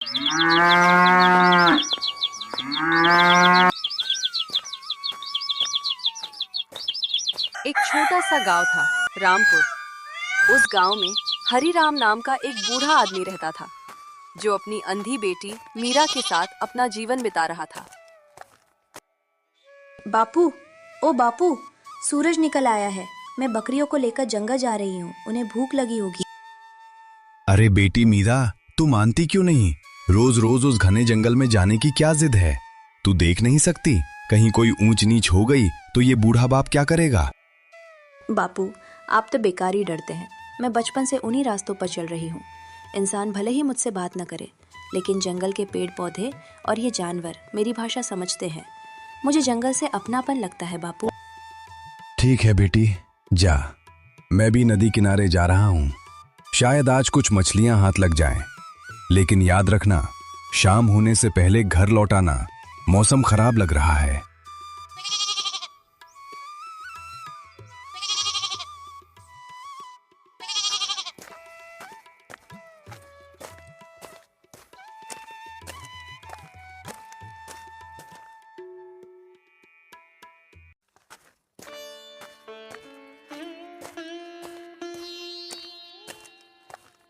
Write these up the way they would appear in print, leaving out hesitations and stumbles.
एक छोटा सा गांव था, रामपुर। उस गांव में हरिराम नाम का एक बूढ़ा आदमी रहता था, जो अपनी अंधी बेटी मीरा के साथ अपना जीवन बिता रहा था। बापू, ओ बापू, सूरज निकल आया है। मैं बकरियों को लेकर जंगल जा रही हूँ, उन्हें भूख लगी होगी। अरे बेटी मीरा, तू मानती क्यों नहीं? रोज रोज उस घने जंगल में जाने की क्या जिद है? तू देख नहीं सकती कहीं कोई ऊंच नीच हो गई तो ये बूढ़ा बाप क्या करेगा? बापू, आप तो बेकार ही डरते हैं। मैं बचपन से उन्हीं रास्तों पर चल रही हूँ। इंसान भले ही मुझसे बात न करे, लेकिन जंगल के पेड़ पौधे और ये जानवर मेरी भाषा समझते हैं। मुझे जंगल से अपनापन लगता है बापू। ठीक है बेटी, जा। मैं भी नदी किनारे जा रहा हूँ। शायद आज कुछ मछलियां हाथ लग जाएं। लेकिन याद रखना, शाम होने से पहले घर लौटाना। मौसम खराब लग रहा है।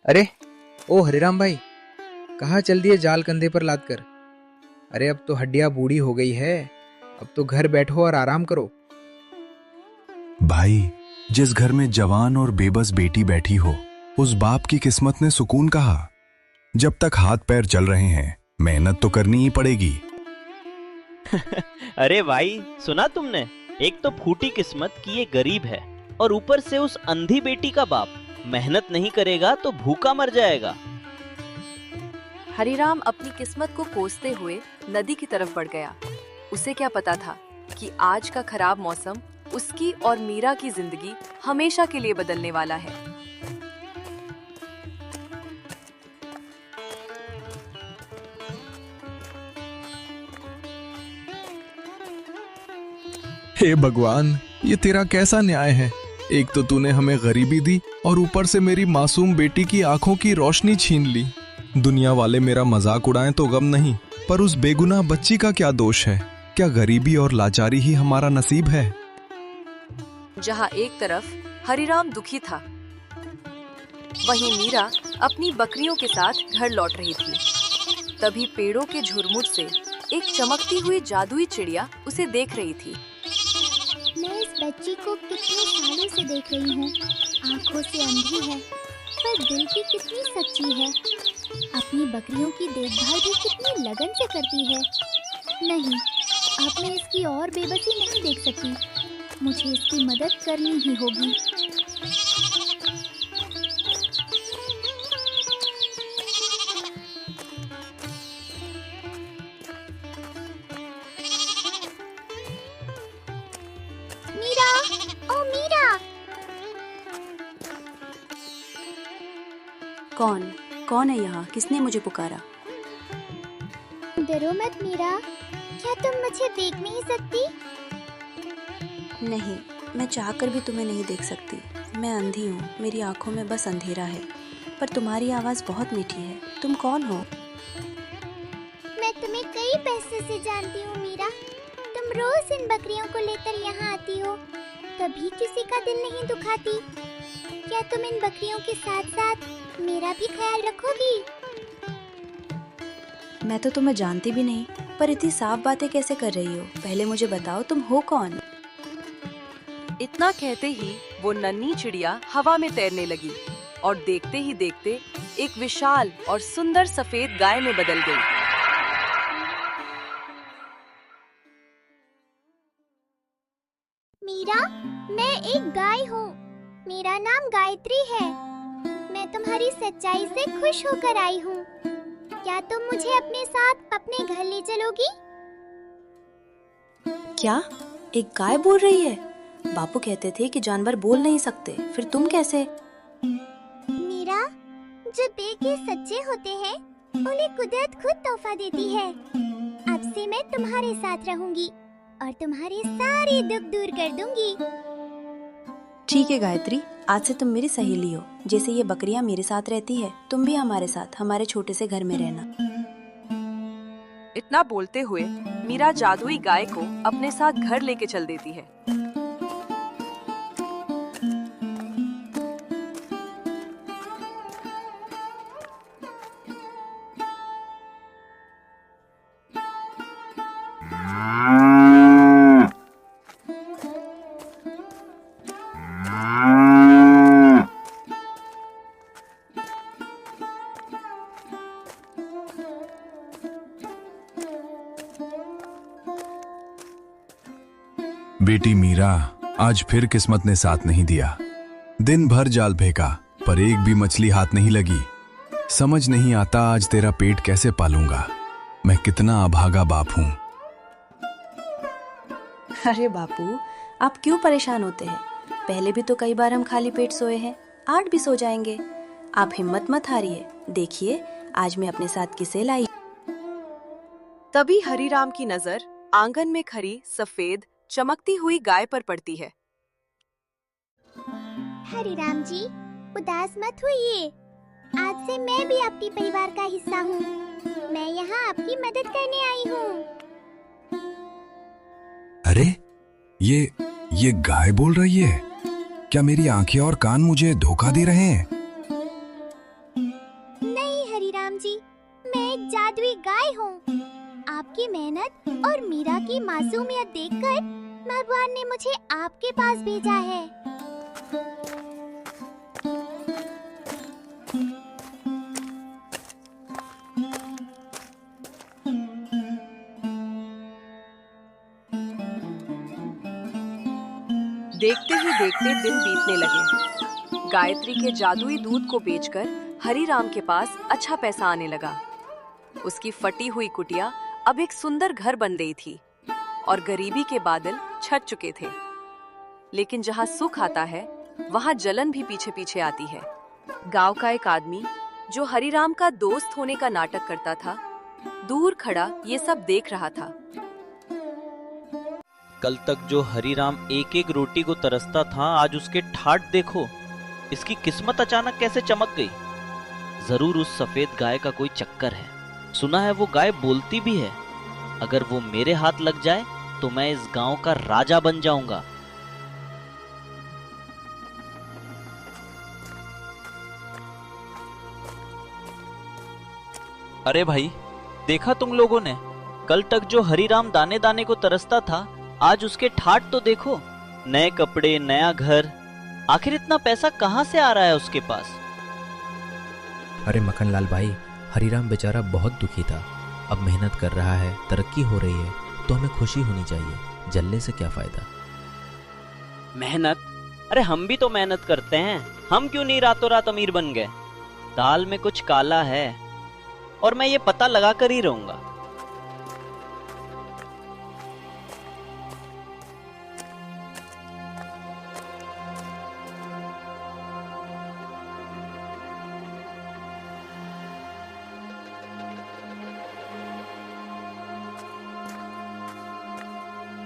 अरे ओ हरिराम भाई, कहाँ चल दिए जाल कंधे पर लाद कर? अरे अब तो हड्डियां बूढ़ी हो गई है, अब तो घर बैठो और आराम करो। भाई, जिस घर में जवान और बेबस बेटी बैठी हो, उस बाप की किस्मत ने सुकून कहा। जब तक हाथ पैर चल रहे हैं, मेहनत तो करनी ही पड़ेगी। अरे भाई, सुना तुमने? एक तो फूटी किस्मत कि ये गरीब है, और ऊपर से उस अंधी बेटी का बाप मेहनत नहीं करेगा तो भूखा मर जाएगा। हरिराम अपनी किस्मत को कोसते हुए नदी की तरफ बढ़ गया। उसे क्या पता था कि आज का खराब मौसम उसकी और मीरा की जिंदगी हमेशा के लिए बदलने वाला है। हे भगवान, ये तेरा कैसा न्याय है? एक तो तूने हमें गरीबी दी और ऊपर से मेरी मासूम बेटी की आंखों की रोशनी छीन ली। दुनिया वाले मेरा मजाक उड़ाएं तो गम नहीं, पर उस बेगुनाह बच्ची का क्या दोष है? क्या गरीबी और लाचारी ही हमारा नसीब है? जहाँ एक तरफ हरिराम दुखी था, वहीं मीरा अपनी बकरियों के साथ घर लौट रही थी। तभी पेड़ों के झुरमुट से एक चमकती हुई जादुई चिड़िया उसे देख रही थी। मैं इस बच्ची को कितने सालों से देख रही हूँ। आंखों से अंधी है, पर दिल की कितनी सच्ची है। अपनी बकरियों की देखभाल भी कितनी लगन से करती है। नहीं, अब मैं इसकी और बेबसी नहीं देख सकती। मुझे इसकी मदद करनी ही होगी। मीरा, ओ मीरा! कौन है यहाँ? किसने मुझे पुकारा? डरो मत मीरा, क्या तुम मुझे देख नहीं सकती? नहीं, मैं चाहकर भी तुम्हें नहीं देख सकती। मैं अंधी हूँ, मेरी आंखों में बस अंधेरा है। पर तुम्हारी आवाज़ बहुत मीठी है। तुम कौन हो? मैं तुम्हें कई पैसे से जानती हूँ मीरा। तुम रोज इन बकरियों को लेकर यहाँ आती हो, कभी किसी का दिल नहीं दुखाती। क्या तुम इन बकरियों के साथ साथ मेरा भी ख्याल रखोगी? मैं तो तुम्हें जानती भी नहीं, पर इतनी साफ बातें कैसे कर रही हो? पहले मुझे बताओ, तुम हो कौन? इतना कहते ही वो नन्ही चिड़िया हवा में तैरने लगी और देखते ही देखते एक विशाल और सुंदर सफेद गाय में बदल गई। मीरा, मैं एक गाय हूँ। मेरा नाम गायत्री है। मैं तुम्हारी सच्चाई से खुश होकर आई हूँ। क्या तुम मुझे अपने साथ अपने घर ले चलोगी? क्या? एक गाय बोल रही है? बापू कहते थे कि जानवर बोल नहीं सकते, फिर तुम कैसे? मीरा, जो दिल के सच्चे होते हैं, उन्हें कुदरत खुद तोहफा देती है। अब से मैं तुम्हारे साथ रहूंगी और तुम्हारे सारे दुख दूर कर दूंगी। ठीक है गायत्री, आज से तुम मेरी सहेली हो। जैसे ये बकरियां मेरे साथ रहती है, तुम भी हमारे साथ हमारे छोटे से घर में रहना। इतना बोलते हुए मीरा जादुई गाय को अपने साथ घर लेके चल देती है। बेटी मीरा, आज फिर किस्मत ने साथ नहीं दिया। दिन भर जाल फेंका पर एक भी मछली हाथ नहीं लगी। समझ नहीं आता आज तेरा पेट कैसे पालूंगा। मैं कितना अभागा बाप हूं। अरे बापू, आप क्यों परेशान होते हैं? पहले भी तो कई बार हम खाली पेट सोए हैं, 8 भी सो जाएंगे। आप हिम्मत मत हारिए। देखिए आज मैं अपने साथ किसे लाई। तभी हरिराम की नजर आंगन में खड़ी सफेद चमकती हुई गाय पर पड़ती है। हरिराम जी, उदास मत होइए। आज से मैं भी आपके परिवार का हिस्सा हूँ। मैं यहाँ आपकी मदद करने आई हूँ। अरे ये गाय बोल रही है? क्या मेरी आंखें और कान मुझे धोखा दे रहे हैं? नहीं हरिराम जी, मैं एक जादुई गाय हूँ। आपकी मेहनत और मीरा की मासूमियत देखकर भगवान ने मुझे आपके पास भेजा है। देखते ही देखते दिन बीतने लगे। गायत्री के जादुई दूध को बेचकर हरिराम के पास अच्छा पैसा आने लगा। उसकी फटी हुई कुटिया अब एक सुंदर घर बन गई थी और गरीबी के बादल छट चुके थे। लेकिन जहाँ सुख आता है, वहाँ जलन भी पीछे पीछे आती है। गांव का एक आदमी जो हरिराम का दोस्त होने का नाटक करता था, दूर खड़ा ये सब देख रहा था। कल तक जो हरिराम एक एक रोटी को तरसता था, आज उसके ठाट देखो। इसकी किस्मत अचानक कैसे चमक गई। जरूर उस सफेद गाय का कोई चक्कर है। सुना है वो गाय बोलती भी है। अगर वो मेरे हाथ लग जाए तो मैं इस गांव का राजा बन जाऊंगा। अरे भाई, देखा तुम लोगों ने? कल तक जो हरिराम दाने दाने को तरसता था, आज उसके ठाट तो देखो। नए कपड़े, नया घर। आखिर इतना पैसा कहां से आ रहा है उसके पास? अरे मक्खनलाल भाई, हरिराम बेचारा बहुत दुखी था। अब मेहनत कर रहा है, तरक्की हो रही है, तो हमें खुशी होनी चाहिए। जलने से क्या फायदा। मेहनत? अरे हम भी तो मेहनत करते हैं। हम क्यों नहीं रातों रात अमीर बन गए? दाल में कुछ काला है और मैं ये पता लगा कर ही रहूंगा।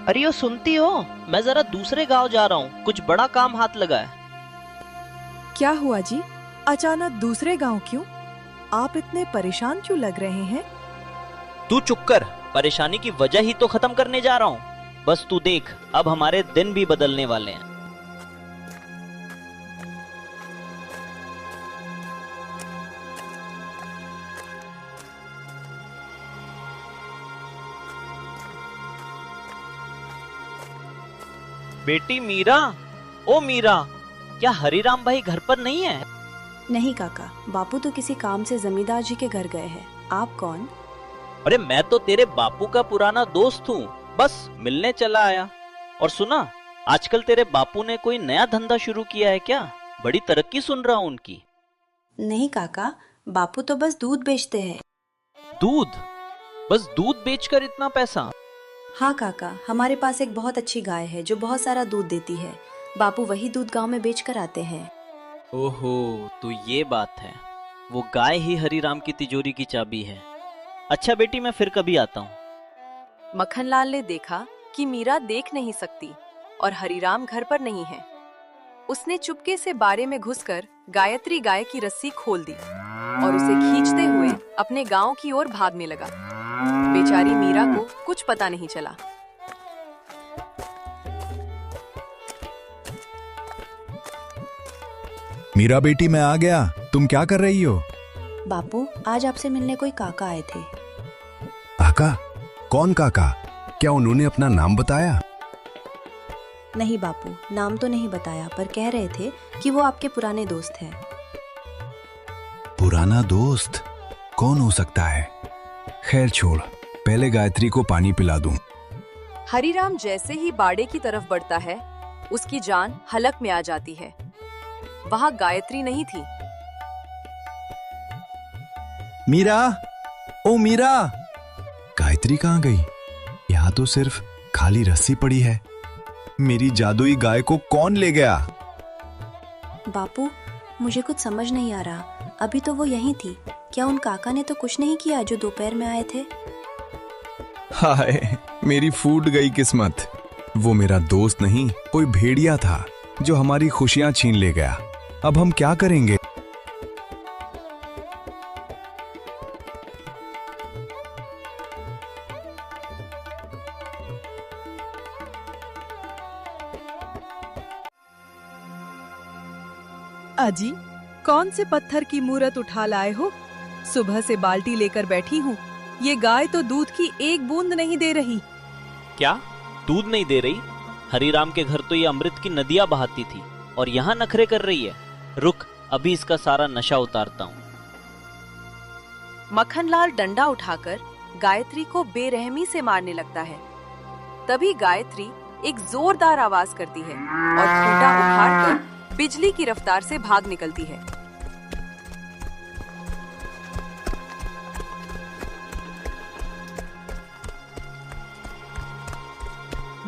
अरे यो सुनती हो? मैं जरा दूसरे गांव जा रहा हूँ, कुछ बड़ा काम हाथ लगा है। क्या हुआ जी? अचानक दूसरे गांव क्यों? आप इतने परेशान क्यों लग रहे हैं? तू चुप कर। परेशानी की वजह ही तो खत्म करने जा रहा हूँ। बस तू देख, अब हमारे दिन भी बदलने वाले हैं। बेटी मीरा, ओ मीरा, क्या हरिराम भाई घर पर नहीं है? नहीं काका, बापू तो किसी काम से जमींदार जी के घर गए हैं। आप कौन? अरे मैं तो तेरे बापू का पुराना दोस्त हूँ, बस मिलने चला आया। और सुना, आजकल तेरे बापू ने कोई नया धंधा शुरू किया है क्या? बड़ी तरक्की सुन रहा हूँ उनकी। नहीं काका, बापू तो बस दूध बेचते हैं। दूध? बस दूध बेचकर इतना पैसा? हाँ काका, हमारे पास एक बहुत अच्छी गाय है जो बहुत सारा दूध देती है। बापू वही दूध गांव में बेच कर आते हैं। ओहो, तो ये बात है। वो गाय ही हरिराम की तिजोरी की चाबी है। अच्छा बेटी, मैं फिर कभी आता हूँ। मक्खनलाल ने देखा कि मीरा देख नहीं सकती और हरिराम घर पर नहीं है। उसने चुपके से बाड़े में घुसकर गायत्री गाय की रस्सी खोल दी और उसे खींचते हुए अपने गांव की ओर भागने लगा। बेचारी मीरा को कुछ पता नहीं चला। मीरा बेटी, मैं आ गया। तुम क्या कर रही हो? बापू, आज आपसे मिलने कोई काका आए थे। काका? कौन काका? क्या उन्होंने अपना नाम बताया? नहीं बापू, नाम तो नहीं बताया, पर कह रहे थे कि वो आपके पुराने दोस्त हैं। पुराना दोस्त? कौन हो सकता है? खैर छोड़, पहले गायत्री को पानी पिला दूं। हरिराम जैसे ही बाड़े की तरफ बढ़ता है, उसकी जान हलक में आ जाती है। वहां गायत्री नहीं थी। मीरा, ओ मीरा! गायत्री कहाँ गई? यहाँ तो सिर्फ खाली रस्सी पड़ी है। मेरी जादुई गाय को कौन ले गया? बापू, मुझे कुछ समझ नहीं आ रहा। अभी तो वो यहीं थी। क्या उन काका ने तो कुछ नहीं किया जो दोपहर में आए थे? हाय, मेरी फूट गई किस्मत। वो मेरा दोस्त नहीं, कोई भेड़िया था जो हमारी खुशियां छीन ले गया। अब हम क्या करेंगे? अजी, कौन से पत्थर की मूरत उठा लाए हो? सुबह से बाल्टी लेकर बैठी हूँ। ये गाय तो दूध की एक बूंद नहीं दे रही। क्या दूध नहीं दे रही? हरिराम के घर तो ये अमृत की नदियां बहाती थी और यहाँ नखरे कर रही है। रुक, अभी इसका सारा नशा उतारता हूँ। मक्खनलाल डंडा उठाकर गायत्री को बेरहमी से मारने लगता है। तभी गायत्री एक जोरदार आवाज करती है और खूंटा उखाड़कर बिजली की रफ्तार से भाग निकलती है।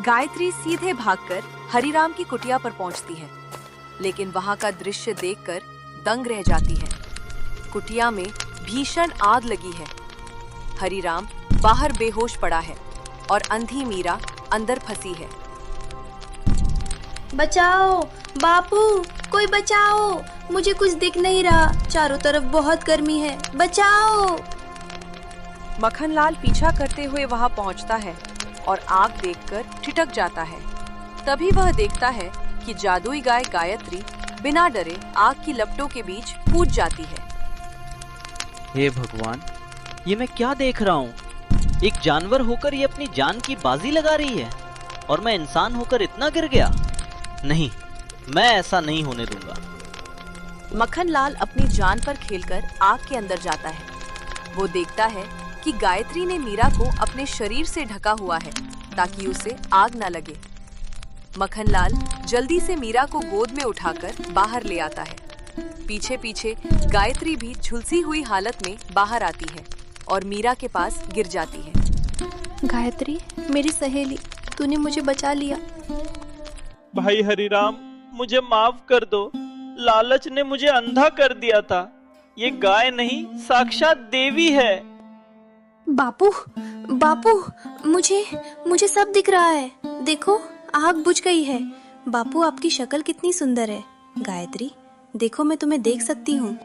गायत्री सीधे भागकर हरिराम की कुटिया पर पहुंचती है, लेकिन वहां का दृश्य देखकर दंग रह जाती है। कुटिया में भीषण आग लगी है। हरिराम बाहर बेहोश पड़ा है और अंधी मीरा अंदर फंसी है। बचाओ बापू, कोई बचाओ, मुझे कुछ दिख नहीं रहा। चारों तरफ बहुत गर्मी है, बचाओ। मक्खनलाल पीछा करते हुए वहां पहुंचता है और आग देखकर ठिठक जाता है। तभी वह देखता है कि जादुई गाय गायत्री बिना डरे आग की लपटों के बीच कूद जाती है। हे भगवान, ये मैं क्या देख रहा हूँ? एक जानवर होकर ये अपनी जान की बाजी लगा रही है और मैं इंसान होकर इतना गिर गया। नहीं, मैं ऐसा नहीं होने दूंगा। मक्खनलाल अपनी जान पर खेलकर आग के अंदर जाता है। वो देखता है कि गायत्री ने मीरा को अपने शरीर से ढका हुआ है ताकि उसे आग न लगे। मक्खनलाल जल्दी से मीरा को गोद में उठाकर बाहर ले आता है। पीछे पीछे गायत्री भी झुलसी हुई हालत में बाहर आती है और मीरा के पास गिर जाती है। गायत्री, मेरी सहेली, तूने मुझे बचा लिया। भाई हरिराम, मुझे माफ कर दो। लालच ने मुझे अंधा कर दिया था। ये गाय नहीं, साक्षात देवी है। बापू, बापू, मुझे सब दिख रहा है। देखो, आग बुझ गई है। बापू, आपकी शक्ल कितनी सुंदर है। गायत्री, देखो, मैं तुम्हें देख सकती हूँ।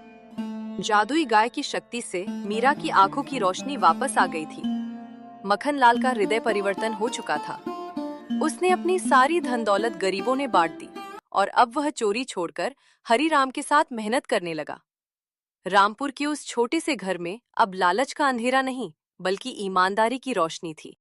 जादुई गाय की शक्ति से मीरा की आंखों की रोशनी वापस आ गई थी। मक्खनलाल का हृदय परिवर्तन हो चुका था। उसने अपनी सारी धन दौलत गरीबों ने बांट दी और अब वह चोरी छोड़कर हरिराम के साथ मेहनत करने लगा। रामपुर के उस छोटे से घर में अब लालच का अंधेरा नहीं, बल्कि ईमानदारी की रोशनी थी।